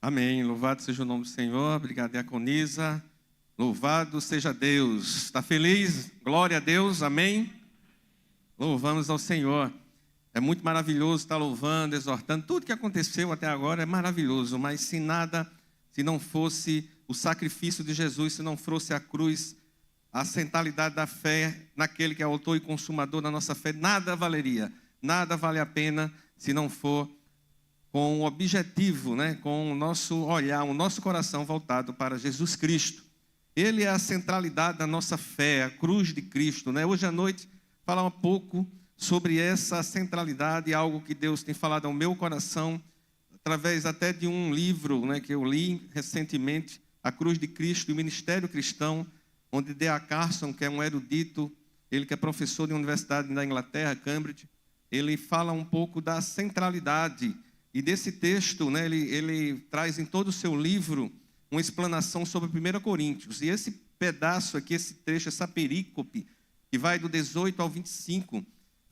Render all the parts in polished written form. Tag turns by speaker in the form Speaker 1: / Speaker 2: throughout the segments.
Speaker 1: Amém. Louvado seja o nome do Senhor. Obrigado, diaconisa. Louvado seja Deus. Está feliz? Glória a Deus. Amém. Louvamos ao Senhor. É muito maravilhoso estar louvando, exortando. Tudo que aconteceu até agora é maravilhoso, mas se não fosse o sacrifício de Jesus, se não fosse a cruz, a centralidade da fé naquele que é autor e consumador da nossa fé, nada valeria. Nada vale a pena se não for com o objetivo, com o nosso olhar, o nosso coração voltado para Jesus Cristo. Ele é a centralidade da nossa fé, a cruz de Cristo. Hoje à noite, falar um pouco sobre essa centralidade, algo que Deus tem falado ao meu coração, através até de um livro que eu li recentemente, A Cruz de Cristo e o Ministério Cristão, onde D.A. Carson, que é um erudito, ele que é professor de universidade da Inglaterra, Cambridge, ele fala um pouco da centralidade. E desse texto, ele traz em todo o seu livro uma explanação sobre 1 Coríntios. E esse pedaço aqui, esse trecho, essa perícope, que vai do 18 ao 25,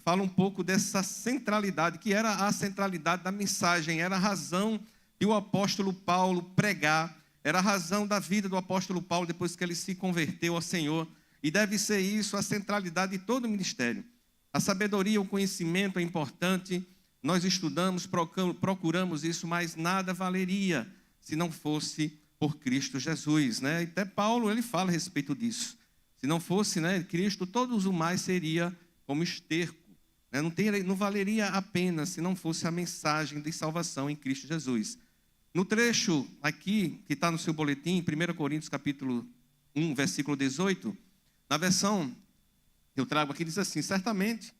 Speaker 1: fala um pouco dessa centralidade, que era a centralidade da mensagem, era a razão de o apóstolo Paulo pregar, era a razão da vida do apóstolo Paulo depois que ele se converteu ao Senhor. E deve ser isso a centralidade de todo o ministério. A sabedoria, o conhecimento é importante. Nós estudamos, procuramos isso, mas nada valeria se não fosse por Cristo Jesus. E até Paulo ele fala a respeito disso. Se não fosse Cristo, todos o mais seria como esterco. Não valeria a pena se não fosse a mensagem de salvação em Cristo Jesus. No trecho aqui, que está no seu boletim, 1 Coríntios capítulo 1, versículo 18, na versão que eu trago aqui, diz assim: certamente,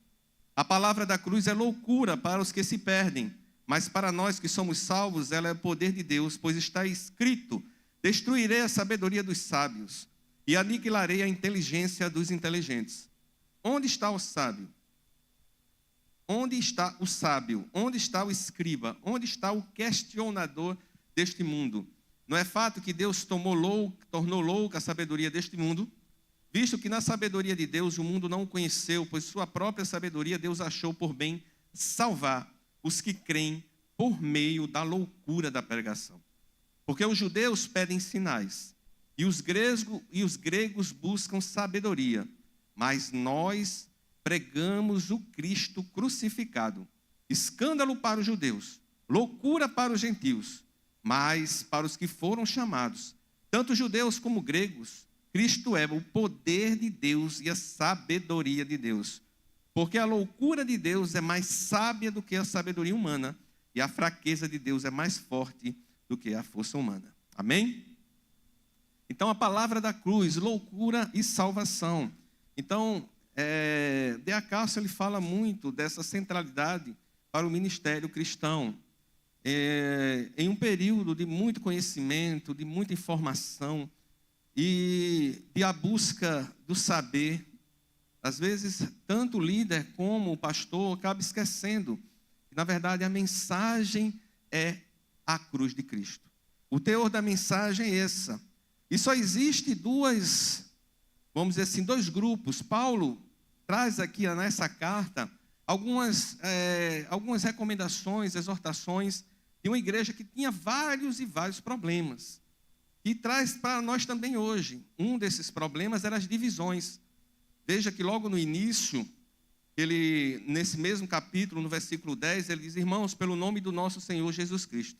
Speaker 1: a palavra da cruz é loucura para os que se perdem, mas para nós que somos salvos, ela é o poder de Deus, pois está escrito: destruirei a sabedoria dos sábios e aniquilarei a inteligência dos inteligentes. Onde está o sábio? Onde está o sábio? Onde está o escriba? Onde está o questionador deste mundo? Não é fato que Deus tornou louca a sabedoria deste mundo? Visto que na sabedoria de Deus o mundo não o conheceu, pois sua própria sabedoria Deus achou por bem salvar os que creem por meio da loucura da pregação. Porque os judeus pedem sinais, e os gregos buscam sabedoria, mas nós pregamos o Cristo crucificado, escândalo para os judeus, loucura para os gentios, mas para os que foram chamados, tanto judeus como gregos, Cristo é o poder de Deus e a sabedoria de Deus. Porque a loucura de Deus é mais sábia do que a sabedoria humana, e a fraqueza de Deus é mais forte do que a força humana. Amém? Então, a palavra da cruz, loucura e salvação. Então, D.A. Carson ele fala muito dessa centralidade para o ministério cristão. Em um período de muito conhecimento, de muita informação, e a busca do saber, às vezes, tanto o líder como o pastor acaba esquecendo que, na verdade, a mensagem é a cruz de Cristo. O teor da mensagem é essa. E só existe dois grupos. Paulo traz aqui nessa carta algumas recomendações, exortações de uma igreja que tinha vários e vários problemas. E traz para nós também hoje. Um desses problemas era as divisões. Veja que logo no início, nesse mesmo capítulo, no versículo 10, ele diz: irmãos, pelo nome do nosso Senhor Jesus Cristo,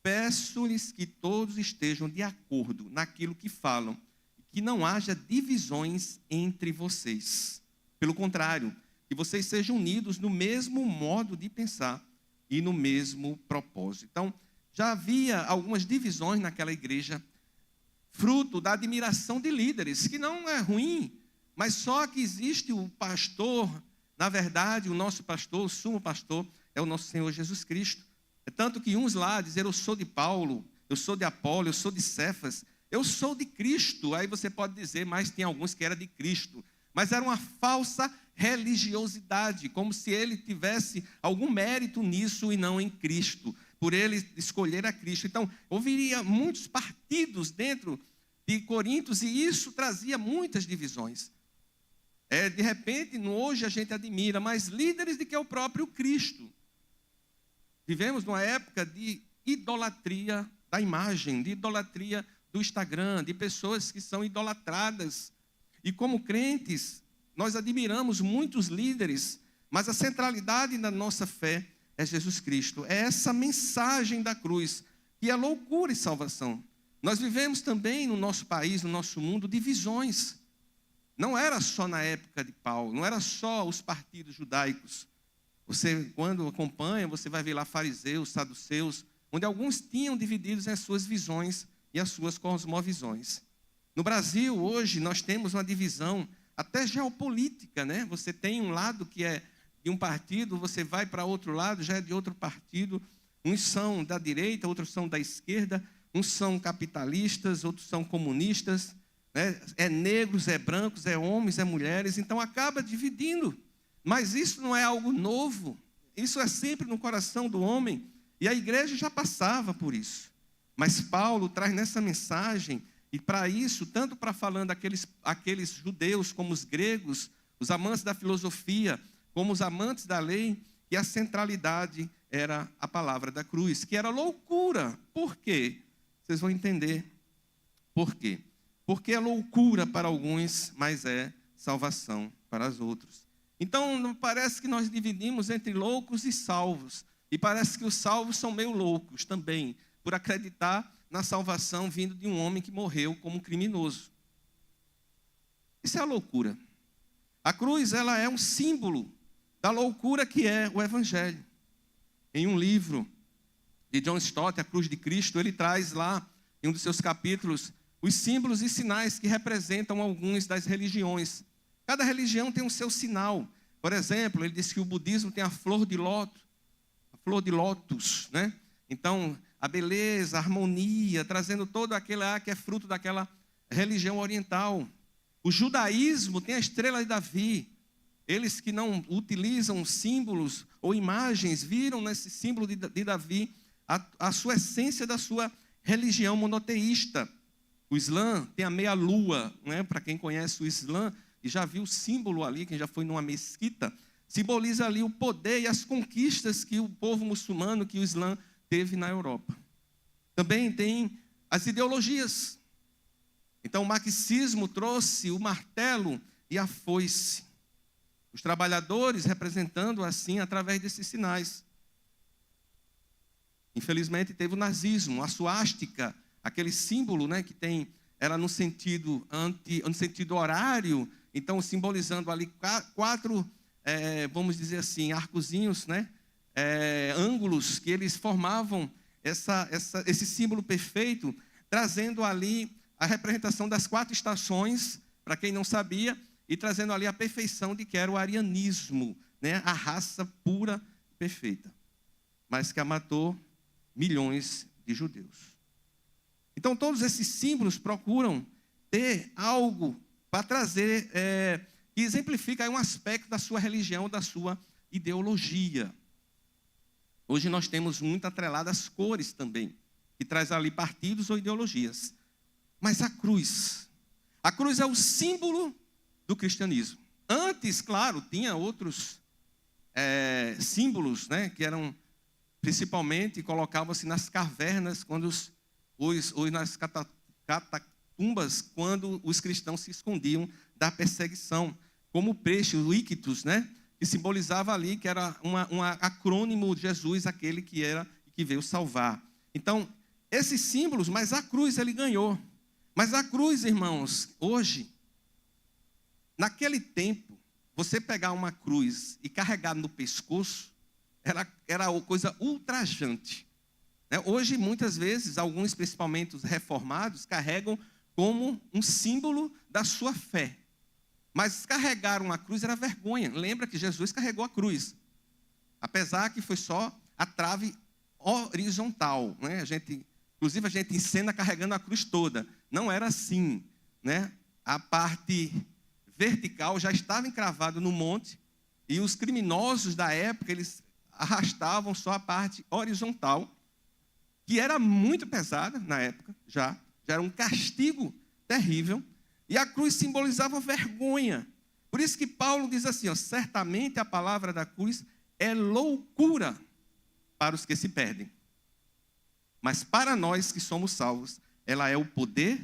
Speaker 1: peço-lhes que todos estejam de acordo naquilo que falam, que não haja divisões entre vocês. Pelo contrário, que vocês sejam unidos no mesmo modo de pensar e no mesmo propósito. Então, já havia algumas divisões naquela igreja, fruto da admiração de líderes, que não é ruim, mas só que existe o pastor. Na verdade, o nosso pastor, o sumo pastor, é o nosso Senhor Jesus Cristo. É tanto que uns lá dizem: eu sou de Paulo, eu sou de Apolo, eu sou de Cefas, eu sou de Cristo. Aí você pode dizer, mas tem alguns que eram de Cristo. Mas era uma falsa religiosidade, como se ele tivesse algum mérito nisso e não em Cristo, por ele escolher a Cristo. Então, houveria muitos partidos dentro de Coríntios, e isso trazia muitas divisões. De repente, hoje a gente admira, mas líderes de que é o próprio Cristo. Vivemos numa época de idolatria da imagem, de idolatria do Instagram, de pessoas que são idolatradas. E como crentes, nós admiramos muitos líderes, mas a centralidade da nossa fé é Jesus Cristo. É essa mensagem da cruz, que é loucura e salvação. Nós vivemos também no nosso país, no nosso mundo, divisões. Não era só na época de Paulo, não era só os partidos judaicos. Você, quando acompanha, você vai ver lá fariseus, saduceus, onde alguns tinham divididos as suas visões e as suas cosmovisões. No Brasil, hoje, nós temos uma divisão até geopolítica, né? Você tem um lado que é de um partido, você vai para outro lado, já é de outro partido. Uns são da direita, outros são da esquerda, uns são capitalistas, outros são comunistas, né? É negros, é brancos, é homens, é mulheres, então acaba dividindo. Mas isso não é algo novo, isso é sempre no coração do homem, e a igreja já passava por isso. Mas Paulo traz nessa mensagem, e para isso, tanto para falando aqueles judeus como os gregos, os amantes da filosofia, como os amantes da lei, que a centralidade era a palavra da cruz, que era loucura. Por quê? Vocês vão entender por quê. Porque é loucura para alguns, mas é salvação para os outros. Então, não parece que nós dividimos entre loucos e salvos. E parece que os salvos são meio loucos também, por acreditar na salvação vindo de um homem que morreu como criminoso. Isso é a loucura. A cruz, ela é um símbolo da loucura que é o Evangelho. Em um livro de John Stott, A Cruz de Cristo, ele traz lá, em um dos seus capítulos, os símbolos e sinais que representam algumas das religiões. Cada religião tem o seu sinal. Por exemplo, ele diz que o budismo tem a flor de lótus, né? Então, a beleza, a harmonia, trazendo todo aquele que é fruto daquela religião oriental. O judaísmo tem a estrela de Davi. Eles que não utilizam símbolos ou imagens, viram nesse símbolo de Davi a sua essência da sua religião monoteísta. O Islã tem a meia-lua, né? Para quem conhece o Islã e já viu o símbolo ali, quem já foi numa mesquita, simboliza ali o poder e as conquistas que o povo muçulmano, que o Islã teve na Europa. Também tem as ideologias. Então o marxismo trouxe o martelo e a foice. Os trabalhadores representando assim através desses sinais. Infelizmente teve o nazismo, a suástica, aquele símbolo, né, que tem ela no sentido horário, então simbolizando ali quatro, vamos dizer assim, arcozinhos, né, ângulos que eles formavam esse símbolo perfeito, trazendo ali a representação das 4 estações, para quem não sabia, e trazendo ali a perfeição de que era o arianismo, né, a raça pura, perfeita, mas que matou milhões de judeus. Então, todos esses símbolos procuram ter algo para trazer, que exemplifica aí um aspecto da sua religião, da sua ideologia. Hoje nós temos muito atreladas as cores também, que traz ali partidos ou ideologias. Mas a cruz é o símbolo do cristianismo. Antes, claro, tinha outros símbolos, né, que eram, principalmente, colocavam-se nas cavernas, quando nas catacumbas, quando os cristãos se escondiam da perseguição, como o peixe, o íctus, né, que simbolizava ali, que era um acrônimo de Jesus, aquele que veio salvar. Então, esses símbolos, mas a cruz ele ganhou. Mas a cruz, irmãos, hoje, naquele tempo, você pegar uma cruz e carregar no pescoço, era uma coisa ultrajante. Hoje, muitas vezes, alguns, principalmente os reformados, carregam como um símbolo da sua fé. Mas carregar uma cruz era vergonha. Lembra que Jesus carregou a cruz. Apesar que foi só a trave horizontal, né? Inclusive, a gente encena carregando a cruz toda. Não era assim, né? A parte vertical já estava encravada no monte, e os criminosos da época, eles arrastavam só a parte horizontal, que era muito pesada na época, já era um castigo terrível, e a cruz simbolizava vergonha. Por isso que Paulo diz assim, certamente a palavra da cruz é loucura para os que se perdem. mas para nós que somos salvos, ela é o poder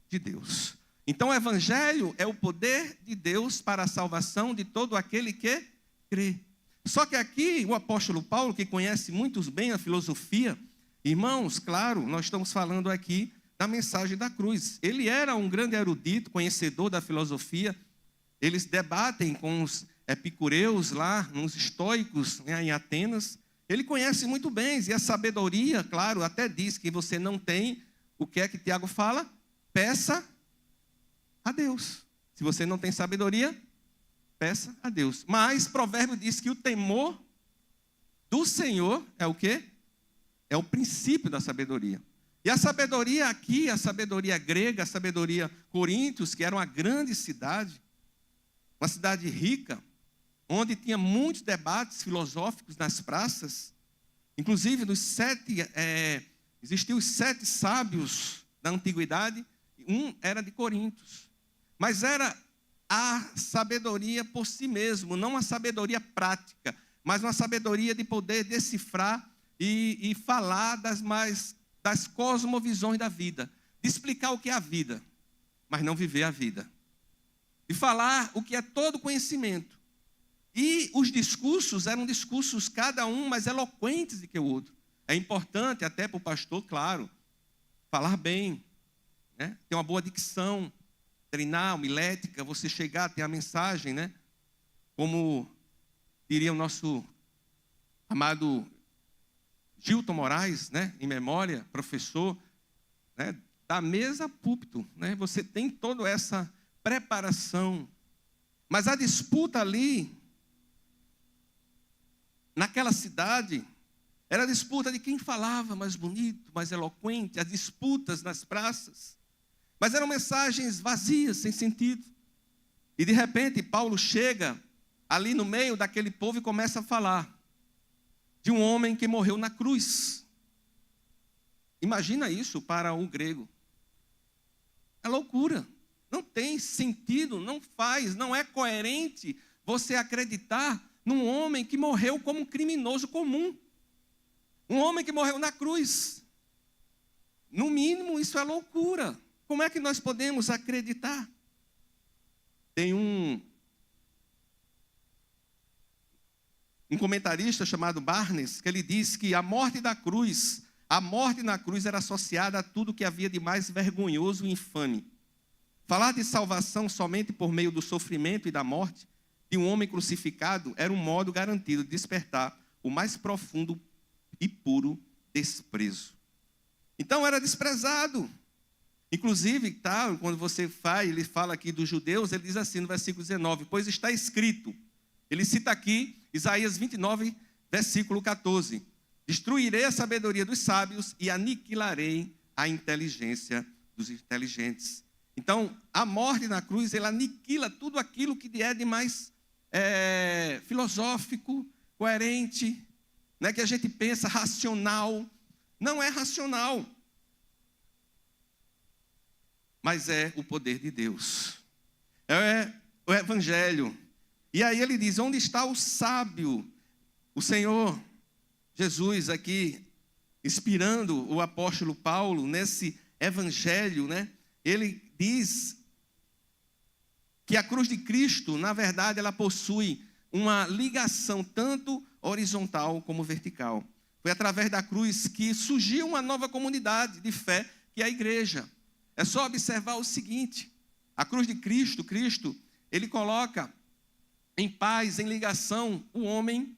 Speaker 1: de Deus. Então o evangelho é o poder de Deus para a salvação de todo aquele que crê. Só que aqui o apóstolo Paulo, que conhece muito bem a filosofia, irmãos, claro, nós estamos falando aqui da mensagem da cruz. Ele era um grande erudito, conhecedor da filosofia. Eles debatem com os epicureus lá, nos estoicos, em Atenas. Ele conhece muito bem, e a sabedoria, claro, até diz que você não tem. O que é que Tiago fala? Peça a Deus. Se você não tem sabedoria, peça a Deus. Mas Provérbio diz que o temor do Senhor é o quê? É o princípio da sabedoria. E a sabedoria aqui, a sabedoria grega, a sabedoria Coríntios, que era uma grande cidade, uma cidade rica, onde tinha muitos debates filosóficos nas praças. Inclusive, existiam os 7 sábios da antiguidade, um era de Coríntios. Mas era a sabedoria por si mesmo, não a sabedoria prática, mas uma sabedoria de poder decifrar e falar das cosmovisões da vida, de explicar o que é a vida, mas não viver a vida, de falar o que é todo conhecimento. E os discursos eram discursos, cada um mais eloquentes do que o outro. É importante até para o pastor, claro, falar bem, né? Ter uma boa dicção, treinar, homilética, você chegar a ter a mensagem, né? Como diria o nosso amado Gilton Moraes, né? Em memória, professor, né? Da mesa a púlpito, né? Você tem toda essa preparação. Mas a disputa ali, naquela cidade, era a disputa de quem falava mais bonito, mais eloquente, as disputas nas praças. Mas eram mensagens vazias, sem sentido. E de repente Paulo chega ali no meio daquele povo e começa a falar de um homem que morreu na cruz. Imagina isso para o grego. É loucura. Não tem sentido, não é coerente você acreditar num homem que morreu como um criminoso comum. Um homem que morreu na cruz. No mínimo, isso é loucura. Como é que nós podemos acreditar? Tem um comentarista chamado Barnes, que ele diz que a morte na cruz era associada a tudo que havia de mais vergonhoso e infame. Falar de salvação somente por meio do sofrimento e da morte de um homem crucificado era um modo garantido de despertar o mais profundo e puro desprezo. Então era desprezado. Inclusive, quando ele fala aqui dos judeus, ele diz assim no versículo 19, pois está escrito, ele cita aqui Isaías 29, versículo 14, destruirei a sabedoria dos sábios e aniquilarei a inteligência dos inteligentes. Então, a morte na cruz, ela aniquila tudo aquilo que é de mais filosófico, coerente, né, que a gente pensa racional. Não é racional, mas é o poder de Deus. É o evangelho. E aí ele diz, onde está o sábio? O Senhor Jesus aqui, inspirando o apóstolo Paulo nesse evangelho, né? Ele diz que a cruz de Cristo, na verdade, ela possui uma ligação tanto horizontal como vertical. Foi através da cruz que surgiu uma nova comunidade de fé, que é a igreja. É só observar o seguinte, a cruz de Cristo, ele coloca em paz, em ligação, o homem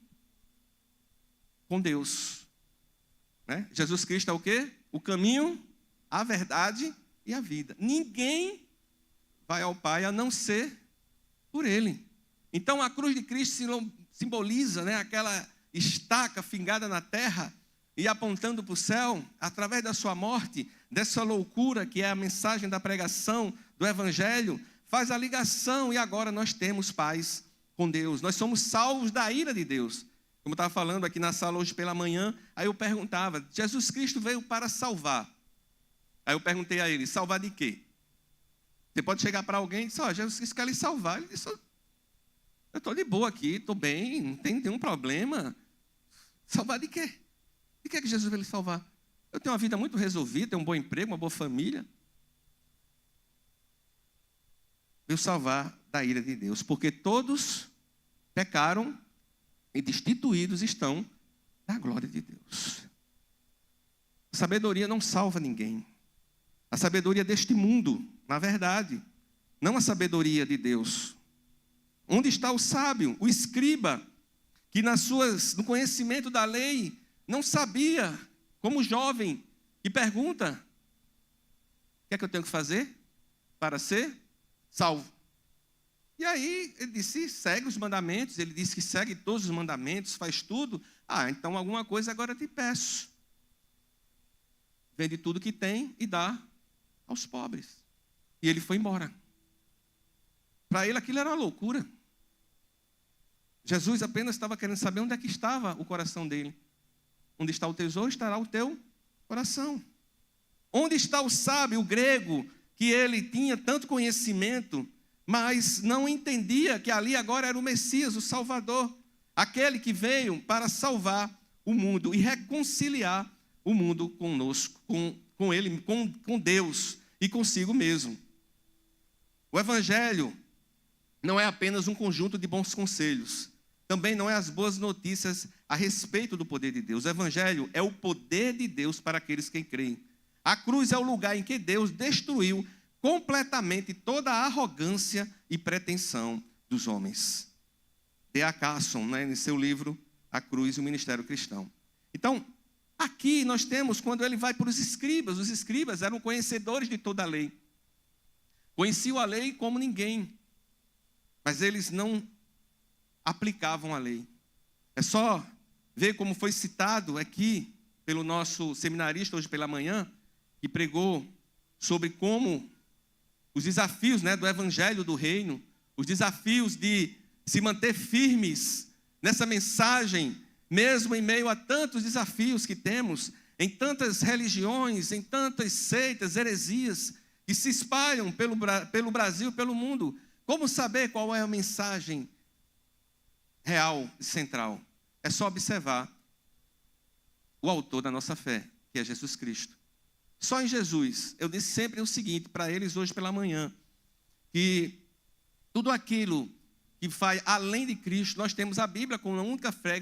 Speaker 1: com Deus. Né? Jesus Cristo é o quê? O caminho, a verdade e a vida. Ninguém vai ao Pai a não ser por Ele. Então a cruz de Cristo simboliza, né, aquela estaca fingada na terra e apontando para o céu, através da sua morte, dessa loucura que é a mensagem da pregação do Evangelho, faz a ligação e agora nós temos paz com Deus. Nós somos salvos da ira de Deus. Como eu estava falando aqui na sala hoje pela manhã, aí eu perguntava, Jesus Cristo veio para salvar. Aí eu perguntei a ele, salvar de quê? Você pode chegar para alguém e dizer, Jesus Cristo quer lhe salvar. Ele disse, eu estou de boa aqui, estou bem, não tem nenhum problema. Salvar de quê? De que Jesus veio lhe salvar? Eu tenho uma vida muito resolvida, tenho um bom emprego, uma boa família. Veio salvar da ira de Deus, porque todos pecaram e destituídos estão da glória de Deus. A sabedoria não salva ninguém. A sabedoria deste mundo, na verdade, não a sabedoria de Deus. Onde está o sábio, o escriba, que no conhecimento da lei não sabia, como jovem, que pergunta: o que é que eu tenho que fazer para ser salvo? E aí ele disse: segue os mandamentos. Ele disse que segue todos os mandamentos, faz tudo. Então alguma coisa agora eu te peço. Vende tudo que tem e dá aos pobres. E ele foi embora. Para ele aquilo era uma loucura. Jesus apenas estava querendo saber onde é que estava o coração dele. Onde está o tesouro, estará o teu coração. Onde está o sábio, o grego, que ele tinha tanto conhecimento, mas não entendia que ali agora era o Messias, o Salvador, aquele que veio para salvar o mundo e reconciliar o mundo conosco, com ele, com Deus e consigo mesmo. O Evangelho não é apenas um conjunto de bons conselhos, também não é as boas notícias a respeito do poder de Deus. O Evangelho é o poder de Deus para aqueles que creem. A cruz é o lugar em que Deus destruiu completamente toda a arrogância e pretensão dos homens. D.A. Carson, em seu livro A Cruz e o Ministério Cristão. Então, aqui nós temos quando ele vai para os escribas eram conhecedores de toda a lei. Conheciam a lei como ninguém, mas eles não aplicavam a lei. É só ver como foi citado aqui pelo nosso seminarista hoje pela manhã, que pregou sobre como os desafios do evangelho do reino, os desafios de se manter firmes nessa mensagem, mesmo em meio a tantos desafios que temos, em tantas religiões, em tantas seitas, heresias, que se espalham pelo Brasil, pelo mundo. Como saber qual é a mensagem real e central? É só observar o autor da nossa fé, que é Jesus Cristo. Só em Jesus, eu disse sempre o seguinte para eles hoje pela manhã, que tudo aquilo que vai além de Cristo, nós temos a Bíblia como a única fé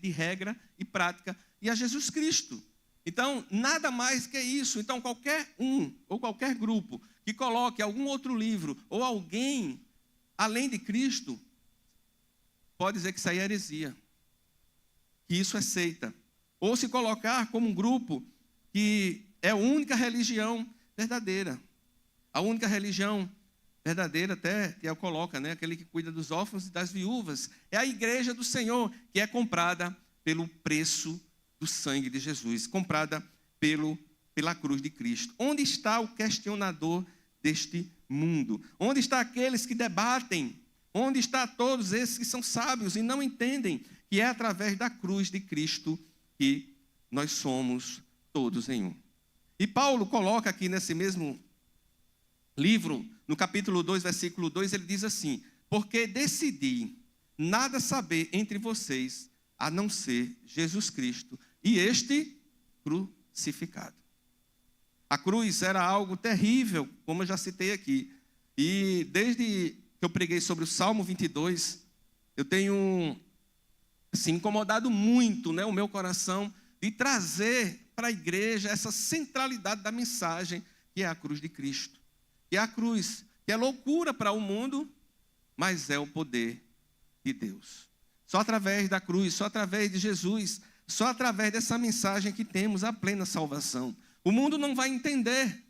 Speaker 1: de regra e prática, e a Jesus Cristo. Então, nada mais que isso. Então, qualquer um ou qualquer grupo que coloque algum outro livro ou alguém além de Cristo, pode dizer que isso aí é heresia, que isso é seita. Ou se colocar como um grupo que é a única religião verdadeira. A única religião verdadeira, até que coloca, aquele que cuida dos órfãos e das viúvas. É a igreja do Senhor, que é comprada pelo preço do sangue de Jesus, comprada pela cruz de Cristo. Onde está o questionador deste mundo? Onde está aqueles que debatem? Onde está todos esses que são sábios e não entendem que é através da cruz de Cristo que nós somos todos em um? E Paulo coloca aqui nesse mesmo livro, no capítulo 2, versículo 2, ele diz assim: porque decidi nada saber entre vocês, a não ser Jesus Cristo e este crucificado. A cruz era algo terrível, como eu já citei aqui. E desde que eu preguei sobre o Salmo 22, eu tenho incomodado muito o meu coração de trazer para a igreja essa centralidade da mensagem, que é a cruz de Cristo. Que é a cruz, que é loucura para o mundo, mas é o poder de Deus. Só através da cruz, só através de Jesus, só através dessa mensagem que temos a plena salvação. O mundo não vai entender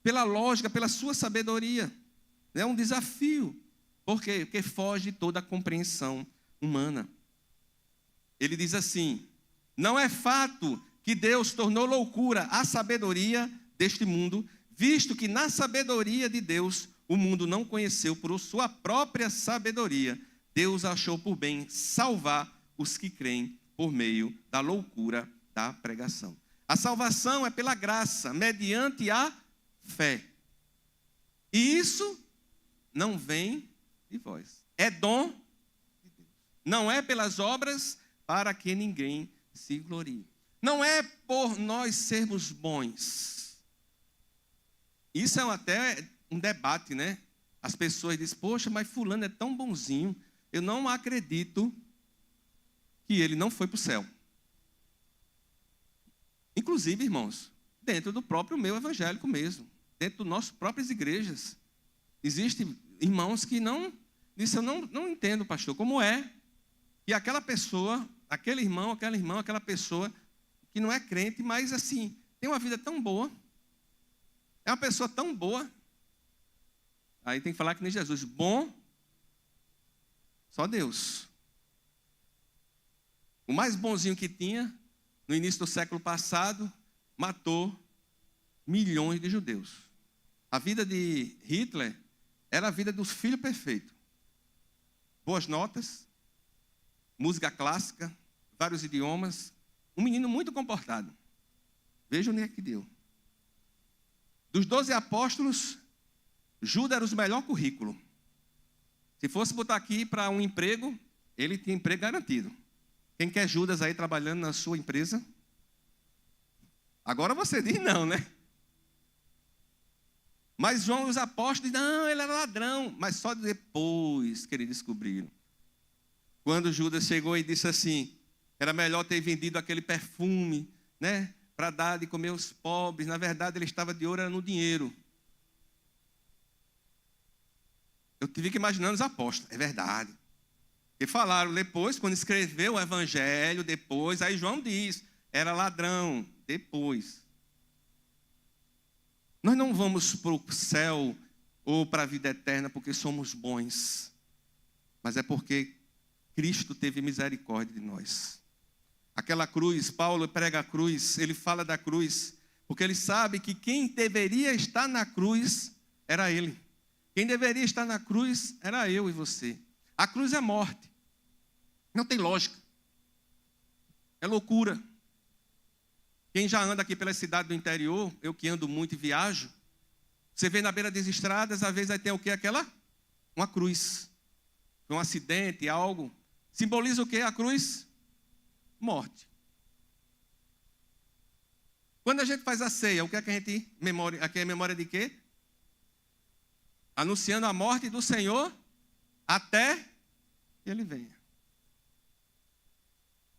Speaker 1: pela lógica, pela sua sabedoria. É um desafio. Por quê? Porque foge toda a compreensão humana. Ele diz assim: não é fato que Deus tornou loucura a sabedoria deste mundo, visto que na sabedoria de Deus o mundo não conheceu por sua própria sabedoria. Deus achou por bem salvar os que creem por meio da loucura da pregação. A salvação é pela graça, mediante a fé. E isso não vem de vós. É dom de Deus. Não é pelas obras para que ninguém se glorie. Não é por nós sermos bons. Isso é até um debate, né? As pessoas dizem, poxa, mas fulano é tão bonzinho. Eu não acredito que ele não foi para o céu. Inclusive, irmãos, dentro do próprio meio evangélico mesmo, dentro das nossas próprias igrejas, existem irmãos que não, dizem, eu não entendo, pastor, como é que aquela pessoa, aquele irmão, aquela irmã, aquela pessoa que não é crente, mas assim, tem uma vida tão boa, é uma pessoa tão boa. Aí tem que falar que nem Jesus, bom, só Deus. O mais bonzinho que tinha, no início do século passado, matou milhões de judeus. A vida de Hitler era a vida do filho perfeito. Boas notas, música clássica, vários idiomas, um menino muito comportado. Veja onde é que deu. Dos 12 apóstolos, Judas era o melhor currículo. Se fosse botar aqui para um emprego, ele tinha emprego garantido. Quem quer Judas aí trabalhando na sua empresa? Agora você diz não, né? Mas João e os apóstolos, não, ele era ladrão. Mas só depois que eles descobriram. Quando Judas chegou e disse assim, era melhor ter vendido aquele perfume, né? Para dar de comer aos pobres. Na verdade, ele estava de olho no dinheiro. Eu fico imaginando os apóstolos, é verdade. E falaram depois, quando escreveu o evangelho, depois, aí João diz, era ladrão, depois. Nós não vamos para o céu ou para a vida eterna porque somos bons, mas é porque Cristo teve misericórdia de nós. Aquela cruz, Paulo prega a cruz, ele fala da cruz, porque ele sabe que quem deveria estar na cruz era ele. Quem deveria estar na cruz era eu e você. A cruz é morte. Não tem lógica. É loucura. Quem já anda aqui pela cidade do interior, eu que ando muito e viajo, você vê na beira das estradas, às vezes aí tem o quê? Uma cruz. Um acidente, algo. Simboliza o quê? A cruz? Morte. Quando a gente faz a ceia, o que é que a gente memória? Aqui é memória de quê? Anunciando a morte do Senhor até que Ele venha.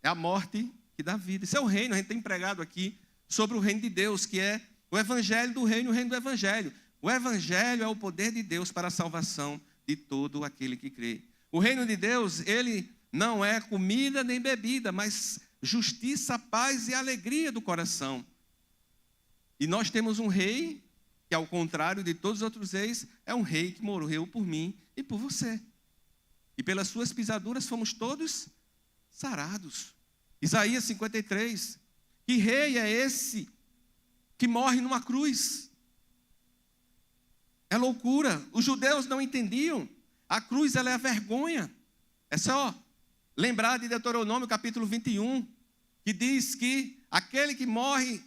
Speaker 1: É a morte que dá vida. Isso é o reino, a gente tem pregado aqui sobre o reino de Deus, que é o evangelho do reino, o reino do evangelho. O evangelho é o poder de Deus para a salvação de todo aquele que crê. O reino de Deus, ele não é comida nem bebida, mas justiça, paz e alegria do coração. E nós temos um rei que, ao contrário de todos os outros reis, é um rei que morreu por mim e por você. E pelas suas pisaduras fomos todos sarados. Isaías 53. Que rei é esse que morre numa cruz? É loucura. Os judeus não entendiam. A cruz, ela é a vergonha. É só lembrar de Deuteronômio capítulo 21, que diz que aquele que morre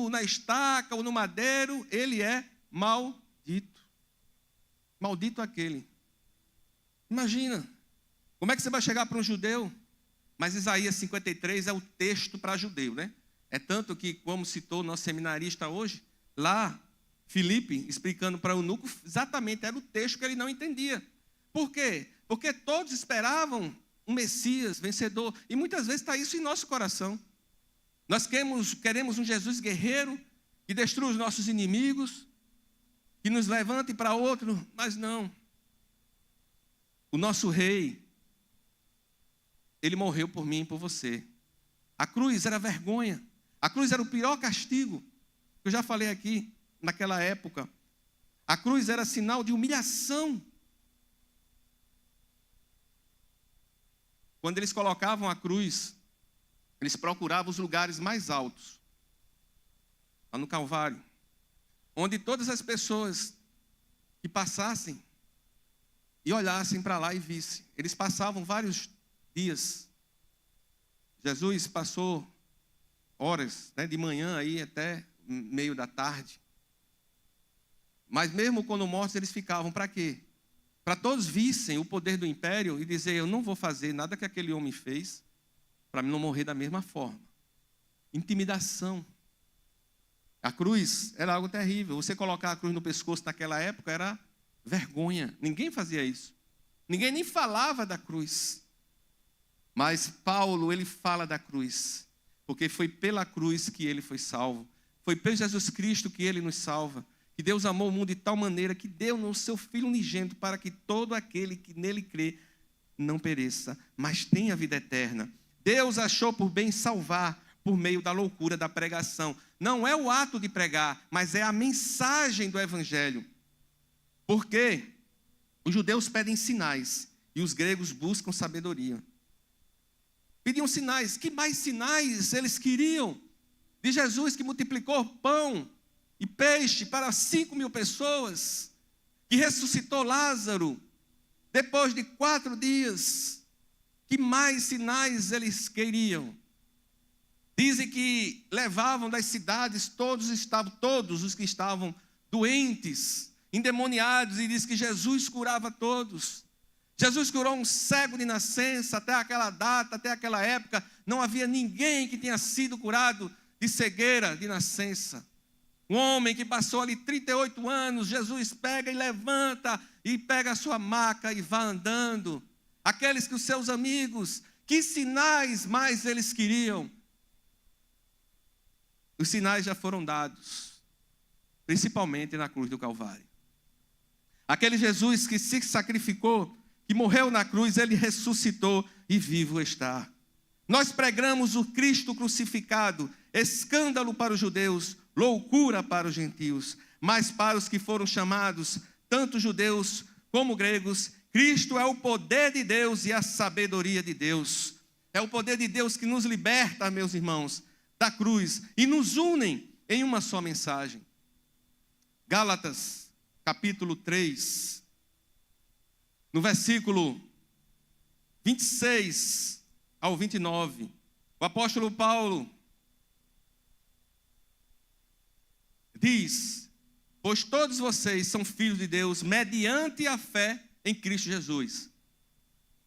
Speaker 1: na estaca ou no madeiro, ele é maldito. Maldito aquele. Imagina, como é que você vai chegar para um judeu? Mas Isaías 53 é o texto para judeu, né? É tanto que, como citou o nosso seminarista hoje, lá, Filipe, explicando para o eunuco, exatamente era o texto que ele não entendia. Por quê? Porque todos esperavam um Messias vencedor. E muitas vezes está isso em nosso coração. Nós queremos um Jesus guerreiro, que destrua os nossos inimigos, que nos levante para outro, mas não. O nosso rei, ele morreu por mim e por você. A cruz era vergonha. A cruz era o pior castigo, que eu já falei aqui, naquela época. A cruz era sinal de humilhação. Quando eles colocavam a cruz, eles procuravam os lugares mais altos, lá no Calvário, onde todas as pessoas que passassem e olhassem para lá e vissem. Eles passavam vários dias. Jesus passou horas, né, de manhã aí até meio da tarde. Mas mesmo quando mortos, eles ficavam para quê? Para todos vissem o poder do império e dizer, eu não vou fazer nada que aquele homem fez para não morrer da mesma forma. intimidação. A cruz era algo terrível. Você colocar a cruz no pescoço naquela época era vergonha. Ninguém fazia isso. Ninguém nem falava da cruz. Mas Paulo, ele fala da cruz, porque foi pela cruz que ele foi salvo. Foi por Jesus Cristo que ele nos salva. Que Deus amou o mundo de tal maneira que deu no seu Filho unigênito para que todo aquele que nele crê não pereça, mas tenha vida eterna. Deus achou por bem salvar por meio da loucura da pregação. Não é o ato de pregar, mas é a mensagem do Evangelho. Porque os judeus pedem sinais e os gregos buscam sabedoria. Pediam sinais. Que mais sinais eles queriam? De Jesus que multiplicou pão e peixe para 5.000 pessoas, que ressuscitou Lázaro depois de 4 dias. Que mais sinais eles queriam? Dizem que levavam das cidades, todos os que estavam doentes, endemoniados, e diz que Jesus curava todos. Jesus curou um cego de nascença. Até aquela data, até aquela época, não havia ninguém que tenha sido curado de cegueira de nascença. Um homem que passou ali 38 anos, Jesus pega e levanta, e pega a sua maca e vai andando. Aqueles que os seus amigos, que sinais mais eles queriam? Os sinais já foram dados, principalmente na cruz do Calvário. Aquele Jesus que se sacrificou, que morreu na cruz, ele ressuscitou e vivo está. Nós pregamos o Cristo crucificado, escândalo para os judeus, loucura para os gentios, mas para os que foram chamados, tanto judeus como gregos, Cristo é o poder de Deus e a sabedoria de Deus. É o poder de Deus que nos liberta, meus irmãos, da cruz e nos unem em uma só mensagem. Gálatas, capítulo 3, no versículo 26 ao 29, o apóstolo Paulo diz: pois todos vocês são filhos de Deus mediante a fé em Cristo Jesus.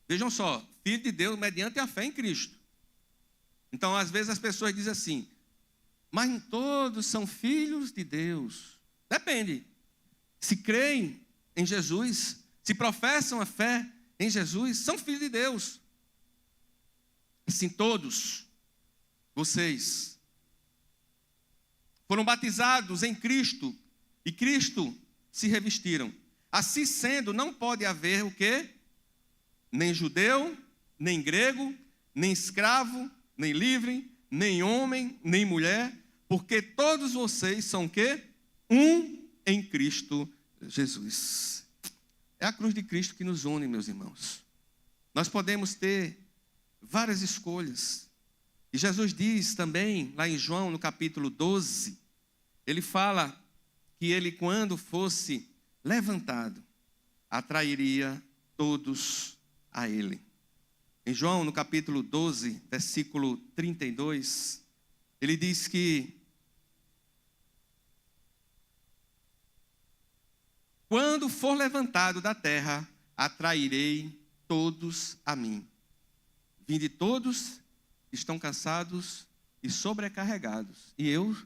Speaker 1: Vejam só, filho de Deus mediante a fé em Cristo. Então, às vezes as pessoas dizem assim: mas todos são filhos de Deus. Depende. Se creem em Jesus, se professam a fé em Jesus, são filhos de Deus. Assim, todos vocês foram batizados em Cristo e Cristo se revestiram. Assim sendo, não pode haver o quê? Nem judeu, nem grego, nem escravo, nem livre, nem homem, nem mulher, porque todos vocês são o quê? Um em Cristo Jesus. É a cruz de Cristo que nos une, meus irmãos. Nós podemos ter várias escolhas. E Jesus diz também, lá em João, no capítulo 12, ele fala que ele, quando fosse levantado, atrairia todos a ele. Em João, no capítulo 12, versículo 32, ele diz que quando for levantado da terra, atrairei todos a mim. Vinde todos que estão cansados e sobrecarregados, e eu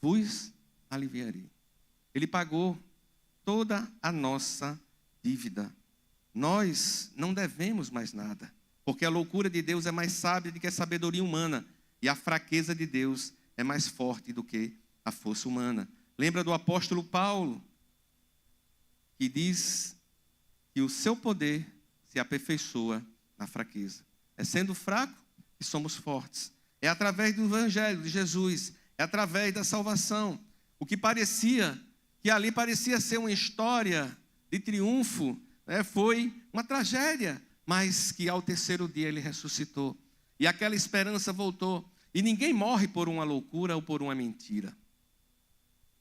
Speaker 1: vos aliviarei. Ele pagou toda a nossa dívida. Nós não devemos mais nada, porque a loucura de Deus é mais sábia do que a sabedoria humana, e a fraqueza de Deus é mais forte do que a força humana. Lembra do apóstolo Paulo, que diz que o seu poder se aperfeiçoa na fraqueza. É sendo fraco que somos fortes. É através do evangelho de Jesus, é através da salvação. O que parecia, que ali parecia ser uma história de triunfo, foi uma tragédia, mas que ao terceiro dia ele ressuscitou. E aquela esperança voltou. E ninguém morre por uma loucura ou por uma mentira.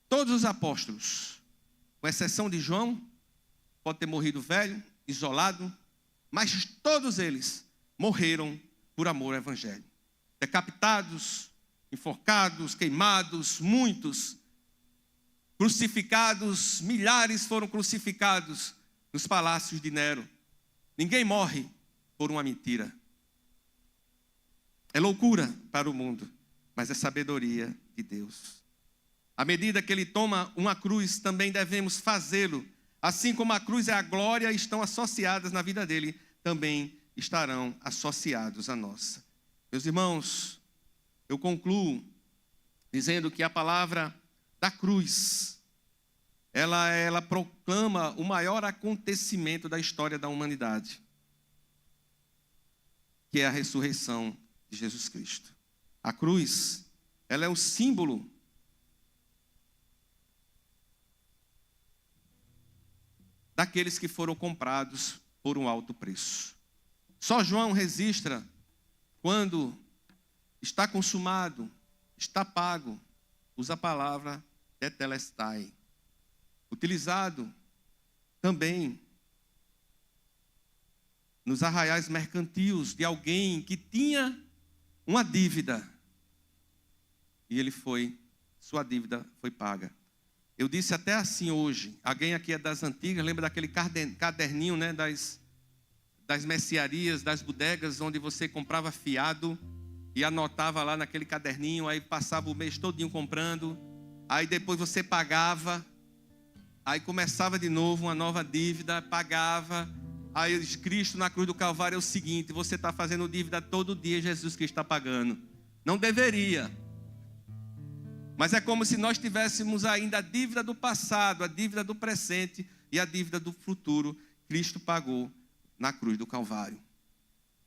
Speaker 1: Todos os apóstolos, com exceção de João, pode ter morrido velho, isolado, mas todos eles morreram por amor ao evangelho. Decapitados, enforcados, queimados, muitos crucificados, milhares foram crucificados nos palácios de Nero. Ninguém morre por uma mentira. É loucura para o mundo. mas é sabedoria de Deus. À medida que ele toma uma cruz, também devemos fazê-lo. Assim como a cruz e a glória estão associadas na vida dele, também estarão associados à nossa. Meus irmãos, eu concluo dizendo que a palavra da cruz, ela proclama o maior acontecimento da história da humanidade, que é a ressurreição de Jesus Cristo. A cruz, ela é o símbolo daqueles que foram comprados por um alto preço. Só João registra quando está consumado, está pago, usa a palavra tetelestai, utilizado também nos arraiais mercantis de alguém que tinha uma dívida e sua dívida foi paga. Eu disse até assim hoje, alguém aqui é das antigas, lembra daquele caderninho, né, das mercearias, das bodegas, onde você comprava fiado e anotava lá naquele caderninho, aí passava o mês todinho comprando, aí depois você pagava, aí começava de novo uma nova dívida, pagava, aí Cristo na cruz do Calvário é o seguinte: você está fazendo dívida todo dia, Jesus Cristo está pagando. Não deveria. Mas é como se nós tivéssemos ainda a dívida do passado, a dívida do presente e a dívida do futuro. Cristo pagou na cruz do Calvário.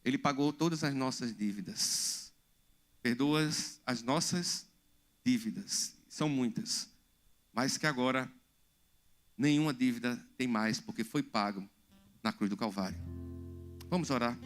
Speaker 1: Ele pagou todas as nossas dívidas. Perdoa as nossas dívidas. São muitas. Mas que agora nenhuma dívida tem mais, porque foi pago na cruz do Calvário. Vamos orar.